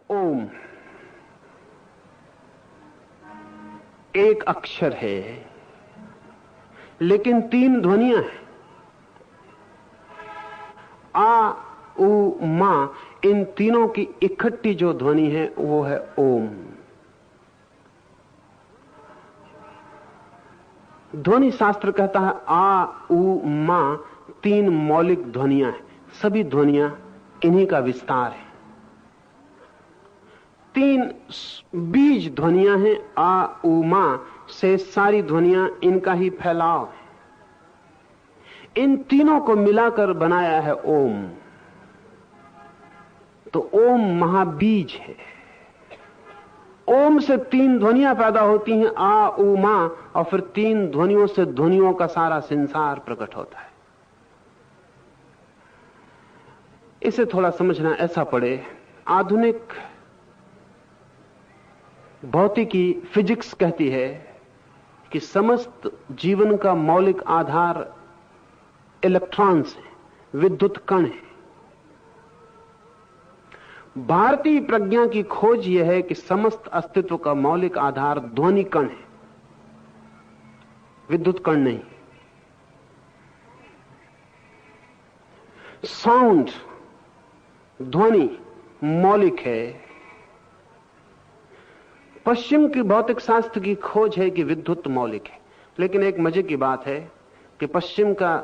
ओम एक अक्षर है, लेकिन तीन ध्वनियां हैं। आ, उ, मा, इन तीनों की इकट्ठी जो ध्वनि है वो है ओम। ध्वनि शास्त्र कहता है आ, उ, मा तीन मौलिक ध्वनियां हैं, सभी ध्वनियां इन्हीं का विस्तार है। तीन बीज ध्वनियां हैं, आ, उ, मा से सारी ध्वनियां इनका ही फैलाव है। इन तीनों को मिलाकर बनाया है ओम। तो ओम महाबीज है। ओम से तीन ध्वनियां पैदा होती हैं, आ, उ, मा, और फिर तीन ध्वनियों से ध्वनियों का सारा संसार प्रकट होता है। इसे थोड़ा समझना ऐसा पड़े, आधुनिक भौतिकी फिजिक्स कहती है कि समस्त जीवन का मौलिक आधार इलेक्ट्रॉन्स है, विद्युत कण है। भारतीय प्रज्ञा की खोज यह है कि समस्त अस्तित्व का मौलिक आधार ध्वनि कण है, विद्युत कण नहीं। साउंड, ध्वनि मौलिक है। पश्चिम की भौतिक शास्त्र की खोज है कि विद्युत मौलिक है, लेकिन एक मजे की बात है कि पश्चिम का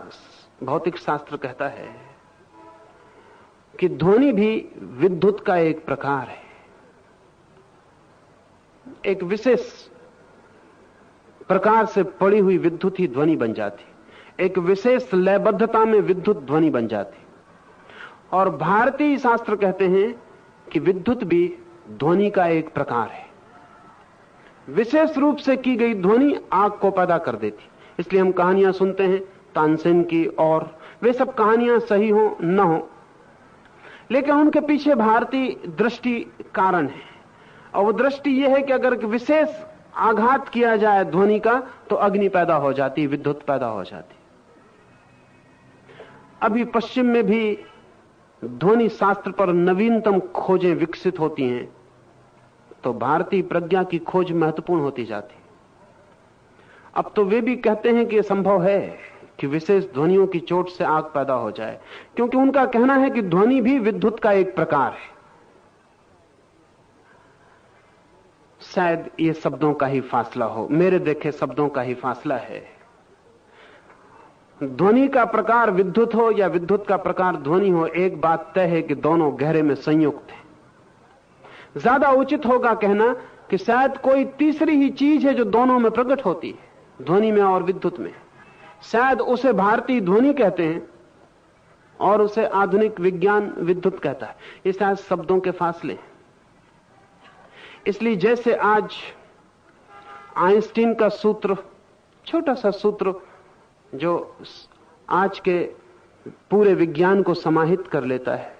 भौतिक शास्त्र कहता है कि ध्वनि भी विद्युत का एक प्रकार है। एक विशेष प्रकार से पड़ी हुई विद्युत ही ध्वनि बन जाती, एक विशेष लयबद्धता में विद्युत ध्वनि बन जाती। और भारतीय शास्त्र कहते हैं कि विद्युत भी ध्वनि का एक प्रकार है। विशेष रूप से की गई ध्वनि आग को पैदा कर देती। इसलिए हम कहानियां सुनते हैं तानसेन की, और वे सब कहानियां सही हो न हो, लेकिन उनके पीछे भारतीय दृष्टि कारण है। और वो दृष्टि यह है कि अगर विशेष आघात किया जाए ध्वनि का तो अग्नि पैदा हो जाती, विद्युत पैदा हो जाती। अभी पश्चिम में भी ध्वनि शास्त्र पर नवीनतम खोजें विकसित होती हैं, तो भारतीय प्रज्ञा की खोज महत्वपूर्ण होती जाती। अब तो वे भी कहते हैं कि यह संभव है कि विशेष ध्वनियों की चोट से आग पैदा हो जाए, क्योंकि उनका कहना है कि ध्वनि भी विद्युत का एक प्रकार है। शायद ये शब्दों का ही फासला हो, मेरे देखे शब्दों का ही फासला है। ध्वनि का प्रकार विद्युत हो या विद्युत का प्रकार ध्वनि हो, एक बात तय है कि दोनों गहरे में संयुक्त हैं। ज्यादा उचित होगा कहना कि शायद कोई तीसरी ही चीज है जो दोनों में प्रकट होती है, ध्वनि में और विद्युत में। शायद उसे भारतीय ध्वनि कहते हैं और उसे आधुनिक विज्ञान विद्युत कहता है। ये शायद शब्दों के फासले हैं। इसलिए जैसे आज आइंस्टीन का सूत्र, छोटा सा सूत्र जो आज के पूरे विज्ञान को समाहित कर लेता है,